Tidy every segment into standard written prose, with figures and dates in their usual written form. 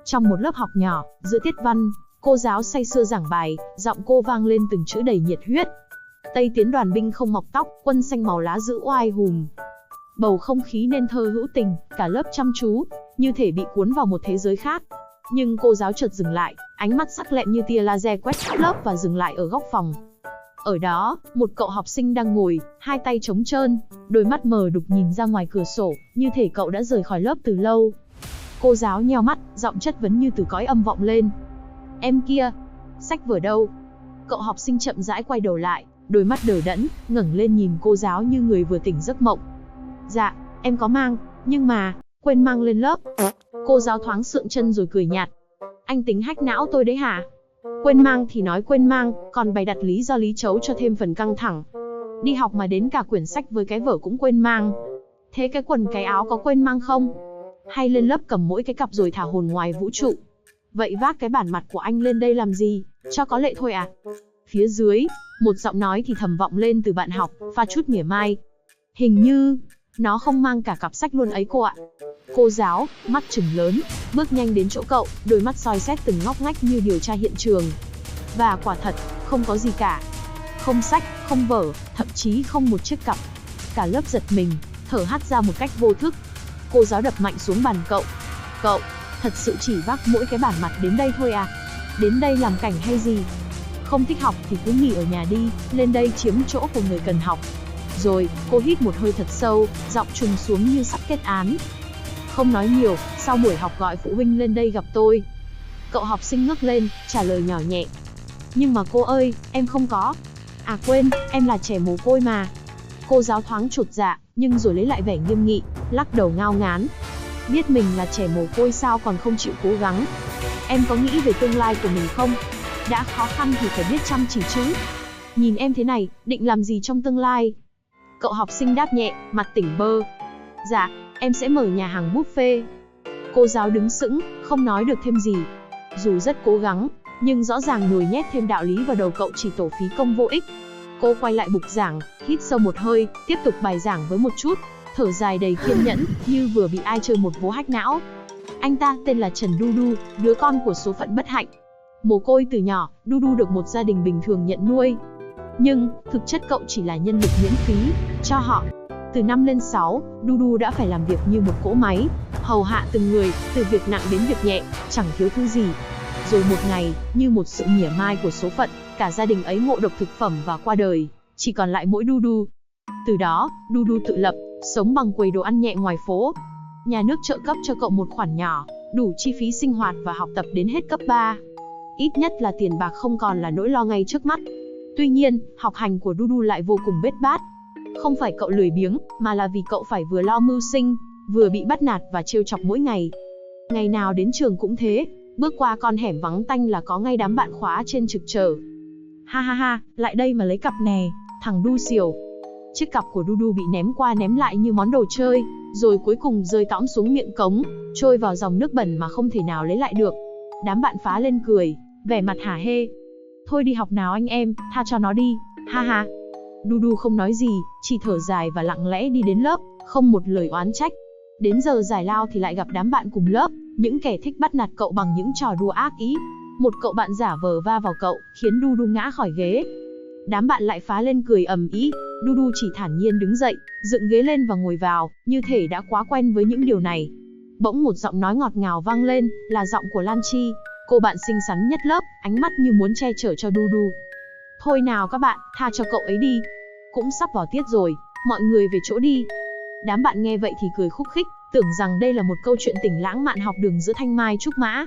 Trong một lớp học nhỏ, giữa tiết văn, cô giáo say sưa giảng bài, giọng cô vang lên từng chữ đầy nhiệt huyết. Tây tiến đoàn binh không mọc tóc, quân xanh màu lá giữ oai hùng. Bầu không khí nên thơ hữu tình, cả lớp chăm chú, như thể bị cuốn vào một thế giới khác. Nhưng cô giáo chợt dừng lại, ánh mắt sắc lẹm như tia laser quét khắp lớp và dừng lại ở góc phòng. Ở đó, một cậu học sinh đang ngồi, hai tay trống trơn, đôi mắt mờ đục nhìn ra ngoài cửa sổ, như thể cậu đã rời khỏi lớp từ lâu. Cô giáo nheo mắt, giọng chất vấn như từ cõi âm vọng lên. Em kia, sách vở đâu? Cậu học sinh chậm rãi quay đầu lại, đôi mắt đờ đẫn, ngẩng lên nhìn cô giáo như người vừa tỉnh giấc mộng. Dạ, em có mang, nhưng mà, quên mang lên lớp. Cô giáo thoáng sượng chân rồi cười nhạt. Anh tính hack não tôi đấy hả? Quên mang thì nói quên mang, còn bày đặt lý do lý trấu cho thêm phần căng thẳng. Đi học mà đến cả quyển sách với cái vở cũng quên mang. Thế cái quần cái áo có quên mang không? Hay lên lớp cầm mỗi cái cặp rồi thả hồn ngoài vũ trụ? Vậy vác cái bản mặt của anh lên đây làm gì? Cho có lệ thôi à? Phía dưới, một giọng nói thì thầm vọng lên từ bạn học, pha chút mỉa mai. Hình như, nó không mang cả cặp sách luôn ấy cô ạ. Cô giáo, mắt trừng lớn, bước nhanh đến chỗ cậu, đôi mắt soi xét từng ngóc ngách như điều tra hiện trường. Và quả thật, không có gì cả. Không sách, không vở, thậm chí không một chiếc cặp. Cả lớp giật mình, thở hắt ra một cách vô thức. Cô giáo đập mạnh xuống bàn cậu. Cậu, thật sự chỉ vác mỗi cái bản mặt đến đây thôi à? Đến đây làm cảnh hay gì? Không thích học thì cứ nghỉ ở nhà đi, lên đây chiếm chỗ của người cần học. Rồi, cô hít một hơi thật sâu, giọng trùng xuống như sắp kết án. Không nói nhiều, sau buổi học gọi phụ huynh lên đây gặp tôi. Cậu học sinh ngước lên, trả lời nhỏ nhẹ. Nhưng mà cô ơi, em không có. À quên, em là trẻ mồ côi mà. Cô giáo thoáng chột dạ, nhưng rồi lấy lại vẻ nghiêm nghị, lắc đầu ngao ngán. Biết mình là trẻ mồ côi sao còn không chịu cố gắng. Em có nghĩ về tương lai của mình không? Đã khó khăn thì phải biết chăm chỉ chứ. Nhìn em thế này, định làm gì trong tương lai? Cậu học sinh đáp nhẹ, mặt tỉnh bơ. Dạ, em sẽ mở nhà hàng buffet. Cô giáo đứng sững, không nói được thêm gì. Dù rất cố gắng, nhưng rõ ràng nhồi nhét thêm đạo lý vào đầu cậu chỉ tổ phí công vô ích. Cô quay lại bục giảng, hít sâu một hơi, tiếp tục bài giảng với một chút thở dài đầy kiên nhẫn, như vừa bị ai chơi một vố hack não. Anh ta tên là Trần Du Du, đứa con của số phận bất hạnh. Mồ côi từ nhỏ, Du Du được một gia đình bình thường nhận nuôi. Nhưng, thực chất cậu chỉ là nhân lực miễn phí cho họ. Từ năm lên 6, Du Du đã phải làm việc như một cỗ máy, hầu hạ từng người, từ việc nặng đến việc nhẹ, chẳng thiếu thứ gì. Rồi một ngày, như một sự mỉa mai của số phận, cả gia đình ấy ngộ độc thực phẩm và qua đời, chỉ còn lại mỗi Du Du. Từ đó, Du Du tự lập, sống bằng quầy đồ ăn nhẹ ngoài phố. Nhà nước trợ cấp cho cậu một khoản nhỏ, đủ chi phí sinh hoạt và học tập đến hết cấp 3. Ít nhất là tiền bạc không còn là nỗi lo ngay trước mắt. Tuy nhiên, học hành của Du Du lại vô cùng bết bát. Không phải cậu lười biếng, mà là vì cậu phải vừa lo mưu sinh, vừa bị bắt nạt và trêu chọc mỗi ngày. Ngày nào đến trường cũng thế, bước qua con hẻm vắng tanh là có ngay đám bạn khóa trên trực chờ. Ha ha ha, lại đây mà lấy cặp nè, thằng đu xỉu. Chiếc cặp của Du Du bị ném qua ném lại như món đồ chơi, rồi cuối cùng rơi tõm xuống miệng cống, trôi vào dòng nước bẩn mà không thể nào lấy lại được. Đám bạn phá lên cười, vẻ mặt hả hê. Thôi đi học nào anh em, tha cho nó đi, ha ha. Du Du không nói gì, chỉ thở dài và lặng lẽ đi đến lớp, không một lời oán trách. Đến giờ giải lao thì lại gặp đám bạn cùng lớp, những kẻ thích bắt nạt cậu bằng những trò đùa ác ý. Một cậu bạn giả vờ va vào cậu, khiến Du Du ngã khỏi ghế. Đám bạn lại phá lên cười ầm ĩ. Du Du chỉ thản nhiên đứng dậy, dựng ghế lên và ngồi vào, như thể đã quá quen với những điều này. Bỗng một giọng nói ngọt ngào vang lên, là giọng của Lan Chi, cô bạn xinh xắn nhất lớp, ánh mắt như muốn che chở cho Du Du. Thôi nào các bạn, tha cho cậu ấy đi. Cũng sắp vào tiết rồi, mọi người về chỗ đi. Đám bạn nghe vậy thì cười khúc khích, tưởng rằng đây là một câu chuyện tình lãng mạn học đường giữa thanh mai trúc mã.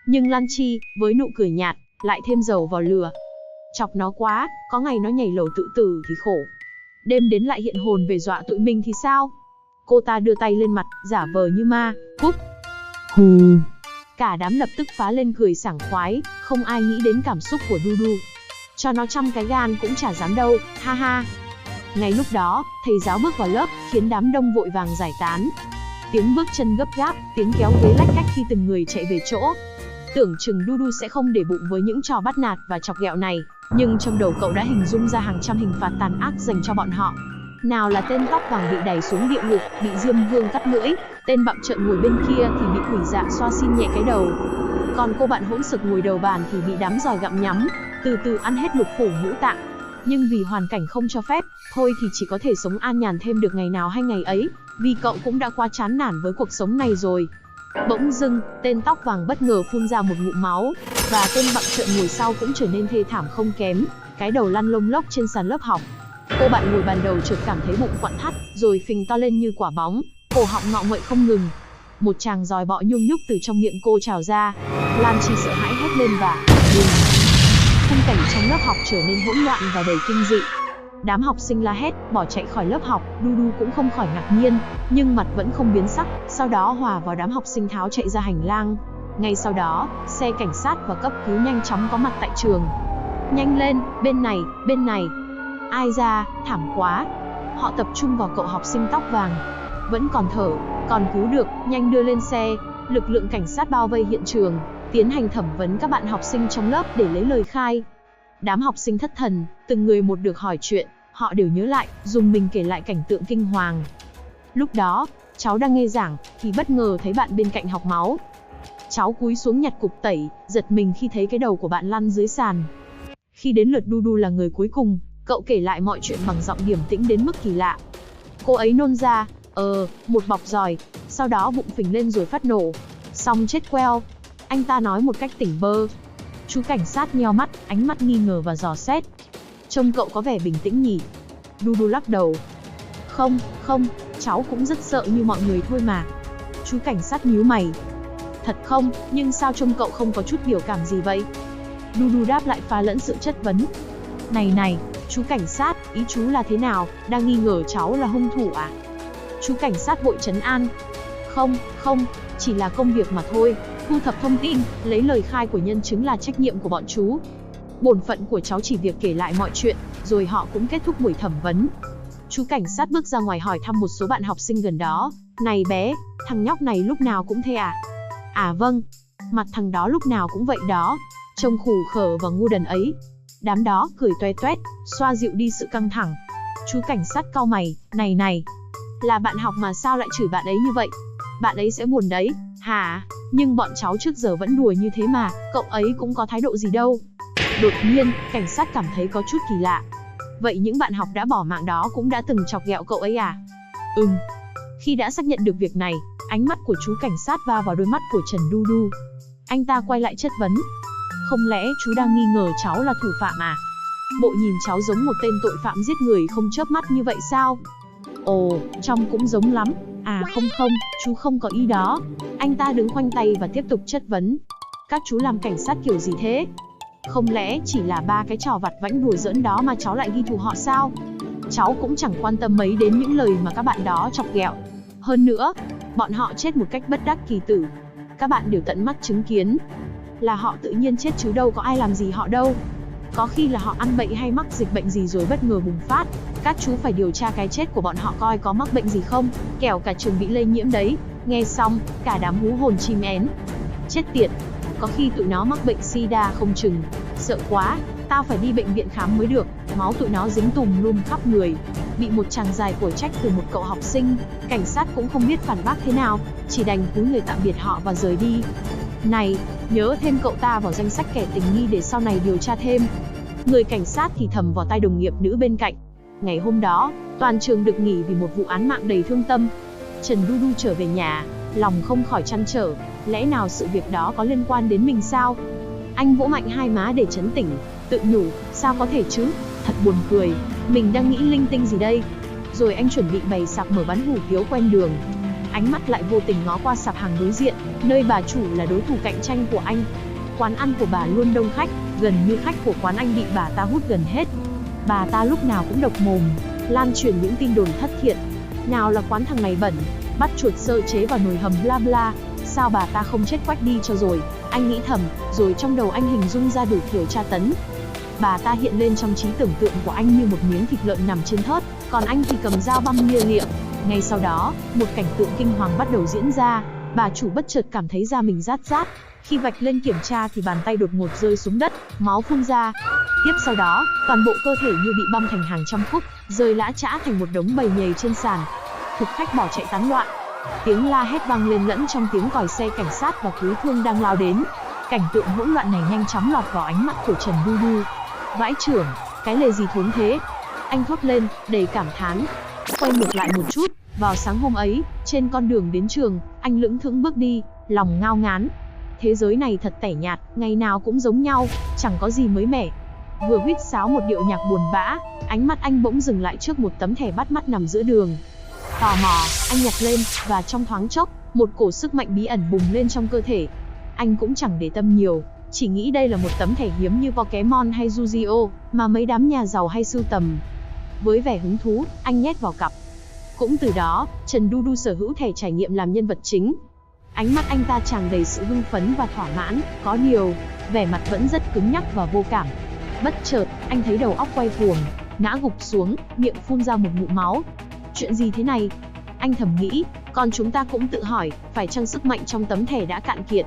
Nhưng Lan Chi, với nụ cười nhạt, lại thêm dầu vào lửa. Chọc nó quá, có ngày nó nhảy lầu tự tử thì khổ. Đêm đến lại hiện hồn về dọa tụi mình thì sao? Cô ta đưa tay lên mặt, giả vờ như ma, cúp. Hù. Cả đám lập tức phá lên cười sảng khoái, không ai nghĩ đến cảm xúc của Du Du. Cho nó 100 cái gan cũng chả dám đâu, ha ha. Ngay lúc đó, thầy giáo bước vào lớp, khiến đám đông vội vàng giải tán. Tiếng bước chân gấp gáp, tiếng kéo ghế lách cách khi từng người chạy về chỗ. Tưởng chừng Du Du sẽ không để bụng với những trò bắt nạt và chọc ghẹo này, nhưng trong đầu cậu đã hình dung ra hàng trăm hình phạt tàn ác dành cho bọn họ. Nào là tên tóc vàng bị đày xuống địa ngục, bị Diêm Vương cắt lưỡi, Tên bặm trợn ngồi bên kia thì bị quỷ dạ xoa xin nhẹ cái đầu. Còn cô bạn hỗn xực ngồi đầu bàn thì bị đám giòi gặm nhắm, từ từ ăn hết lục phủ ngũ tạng. Nhưng vì hoàn cảnh không cho phép, thôi thì chỉ có thể sống an nhàn thêm được ngày nào hay ngày ấy, vì cậu cũng đã quá chán nản với cuộc sống này rồi. Bỗng dưng, tên tóc vàng bất ngờ phun ra một ngụm máu, và tên bặm trợn ngồi sau cũng trở nên thê thảm không kém, cái đầu lăn lông lốc trên sàn lớp học. Cô bạn ngồi bàn đầu chợt cảm thấy bụng quặn thắt, rồi phình to lên như quả bóng, cổ họng ngọ nguậy không ngừng. Một tràng giòi bọ nhung nhúc từ trong miệng cô trào ra. Lan Chi sợ hãi hét lên và đùng. Khung cảnh trong lớp học trở nên hỗn loạn và đầy kinh dị. Đám học sinh la hét, bỏ chạy khỏi lớp học. Dudu cũng không khỏi ngạc nhiên, nhưng mặt vẫn không biến sắc, sau đó hòa vào đám học sinh tháo chạy ra hành lang. Ngay sau đó, xe cảnh sát và cấp cứu nhanh chóng có mặt tại trường. Nhanh lên, bên này, bên này. Ai ra, thảm quá. Họ tập trung vào cậu học sinh tóc vàng. Vẫn còn thở, còn cứu được, nhanh đưa lên xe. Lực lượng cảnh sát bao vây hiện trường, tiến hành thẩm vấn các bạn học sinh trong lớp để lấy lời khai. Đám học sinh thất thần, từng người một được hỏi chuyện, họ đều nhớ lại, dùng mình kể lại cảnh tượng kinh hoàng. Lúc đó, cháu đang nghe giảng, thì bất ngờ thấy bạn bên cạnh học máu. Cháu cúi xuống nhặt cục tẩy, giật mình khi thấy cái đầu của bạn lăn dưới sàn. Khi đến lượt Dudu là người cuối cùng, cậu kể lại mọi chuyện bằng giọng điềm tĩnh đến mức kỳ lạ. Cô ấy nôn ra, một bọc giòi, sau đó bụng phình lên rồi phát nổ. Xong chết queo. Anh ta nói một cách tỉnh bơ. Chú cảnh sát nheo mắt, ánh mắt nghi ngờ và dò xét. Trông cậu có vẻ bình tĩnh nhỉ? Dudu lắc đầu. Không, cháu cũng rất sợ như mọi người thôi mà. Chú cảnh sát nhíu mày. Thật không, nhưng sao trông cậu không có chút biểu cảm gì vậy? Dudu đáp lại pha lẫn sự chất vấn. Này, chú cảnh sát, ý chú là thế nào, đang nghi ngờ cháu là hung thủ à? Chú cảnh sát vội trấn an. Không, chỉ là công việc mà thôi, thu thập thông tin, lấy lời khai của nhân chứng là trách nhiệm của bọn chú. Bổn phận của cháu chỉ việc kể lại mọi chuyện, rồi họ cũng kết thúc buổi thẩm vấn. Chú cảnh sát bước ra ngoài hỏi thăm một số bạn học sinh gần đó. Này bé, thằng nhóc này lúc nào cũng thế à? À vâng, mặt thằng đó lúc nào cũng vậy đó, trông khủ khở và ngu đần ấy. Đám đó cười toe toét, xoa dịu đi sự căng thẳng. Chú cảnh sát cau mày, này, là bạn học mà sao lại chửi bạn ấy như vậy? Bạn ấy sẽ buồn đấy, hả? Nhưng bọn cháu trước giờ vẫn đùa như thế mà, cậu ấy cũng có thái độ gì đâu. Đột nhiên, cảnh sát cảm thấy có chút kỳ lạ. Vậy những bạn học đã bỏ mạng đó cũng đã từng chọc ghẹo cậu ấy à? Khi đã xác nhận được việc này, ánh mắt của chú cảnh sát va vào đôi mắt của Trần Dudu. Anh ta quay lại chất vấn. Không lẽ chú đang nghi ngờ cháu là thủ phạm à? Bộ nhìn cháu giống một tên tội phạm giết người không chớp mắt như vậy sao? Ồ, trông cũng giống lắm. À không, chú không có ý đó. Anh ta đứng khoanh tay và tiếp tục chất vấn. Các chú làm cảnh sát kiểu gì thế? Không lẽ chỉ là ba cái trò vặt vãnh đùa giỡn đó mà cháu lại ghi thù họ sao? Cháu cũng chẳng quan tâm mấy đến những lời mà các bạn đó chọc ghẹo. Hơn nữa, bọn họ chết một cách bất đắc kỳ tử. Các bạn đều tận mắt chứng kiến. Là họ tự nhiên chết chứ đâu có ai làm gì họ đâu. Có khi là họ ăn bậy hay mắc dịch bệnh gì rồi bất ngờ bùng phát. Các chú phải điều tra cái chết của bọn họ coi có mắc bệnh gì không, kẻo cả trường bị lây nhiễm đấy. Nghe xong, cả đám hú hồn chim én. Chết tiệt, có khi tụi nó mắc bệnh sida không chừng. Sợ quá, tao phải đi bệnh viện khám mới được. Máu tụi nó dính tùm lum khắp người. Bị một chàng dài của trách từ một cậu học sinh, cảnh sát cũng không biết phản bác thế nào, chỉ đành cúi người tạm biệt họ và rời đi. Này, nhớ thêm cậu ta vào danh sách kẻ tình nghi để sau này điều tra thêm. Người cảnh sát thì thầm vào tai đồng nghiệp nữ bên cạnh. Ngày hôm đó, toàn trường được nghỉ vì một vụ án mạng đầy thương tâm. Trần Dudu trở về nhà, lòng không khỏi trăn trở, lẽ nào sự việc đó có liên quan đến mình sao? Anh vỗ mạnh hai má để trấn tĩnh, tự nhủ, sao có thể chứ, thật buồn cười, mình đang nghĩ linh tinh gì đây? Rồi anh chuẩn bị bày sạp mở bán hủ tiếu quen đường. Ánh mắt lại vô tình ngó qua sạp hàng đối diện, nơi bà chủ là đối thủ cạnh tranh của anh. Quán ăn của bà luôn đông khách, gần như khách của quán anh bị bà ta hút gần hết. Bà ta lúc nào cũng độc mồm, lan truyền những tin đồn thất thiệt. Nào là quán thằng này bẩn, bắt chuột sơ chế vào nồi hầm bla bla. Sao bà ta không chết quách đi cho rồi, anh nghĩ thầm, rồi trong đầu anh hình dung ra đủ kiểu tra tấn. Bà ta hiện lên trong trí tưởng tượng của anh như một miếng thịt lợn nằm trên thớt, còn anh thì cầm dao băm lia lịa. Ngay sau đó, một cảnh tượng kinh hoàng bắt đầu diễn ra. Bà chủ bất chợt cảm thấy da mình rát rát. Khi vạch lên kiểm tra thì bàn tay đột ngột rơi xuống đất, máu phun ra. Tiếp sau đó, toàn bộ cơ thể như bị băm thành hàng trăm khúc, rơi lã chã thành một đống bầy nhầy trên sàn. Thực khách bỏ chạy tán loạn. Tiếng la hét vang lên lẫn trong tiếng còi xe cảnh sát và cứu thương đang lao đến. Cảnh tượng hỗn loạn này nhanh chóng lọt vào ánh mắt của Trần Du Du. Vãi chưởng, cái lề gì thốn thế? Anh thốt lên, đầy cảm thán. Quay ngược lại một chút, vào sáng hôm ấy, trên con đường đến trường, anh lững thững bước đi, lòng ngao ngán. Thế giới này thật tẻ nhạt, ngày nào cũng giống nhau, chẳng có gì mới mẻ. Vừa huýt sáo một điệu nhạc buồn bã, ánh mắt anh bỗng dừng lại trước một tấm thẻ bắt mắt nằm giữa đường. Tò mò, anh nhặt lên, và trong thoáng chốc, một cổ sức mạnh bí ẩn bùng lên trong cơ thể. Anh cũng chẳng để tâm nhiều, chỉ nghĩ đây là một tấm thẻ hiếm như Pokémon hay Yu-Gi-Oh, mà mấy đám nhà giàu hay sưu tầm. Với vẻ hứng thú, anh nhét vào cặp. Cũng từ đó, Trần Du Du sở hữu thẻ trải nghiệm làm nhân vật chính. Ánh mắt anh ta tràn đầy sự hưng phấn và thỏa mãn, có điều, vẻ mặt vẫn rất cứng nhắc và vô cảm. Bất chợt, anh thấy đầu óc quay cuồng, ngã gục xuống, miệng phun ra một ngụm máu. Chuyện gì thế này? Anh thầm nghĩ, còn chúng ta cũng tự hỏi, phải chăng sức mạnh trong tấm thẻ đã cạn kiệt?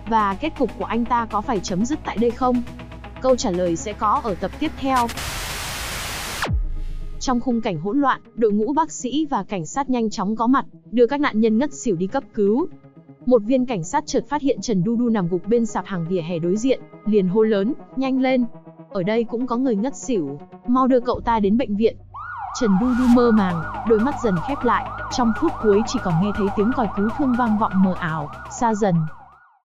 Và kết cục của anh ta có phải chấm dứt tại đây không? Câu trả lời sẽ có ở tập tiếp theo. Trong khung cảnh hỗn loạn, đội ngũ bác sĩ và cảnh sát nhanh chóng có mặt, đưa các nạn nhân ngất xỉu đi cấp cứu. Một viên cảnh sát chợt phát hiện Trần Du Du nằm gục bên sạp hàng vỉa hè đối diện, liền hô lớn, nhanh lên. Ở đây cũng có người ngất xỉu, mau đưa cậu ta đến bệnh viện. Trần Du Du mơ màng, đôi mắt dần khép lại, trong phút cuối chỉ còn nghe thấy tiếng còi cứu thương vang vọng mờ ảo, xa dần.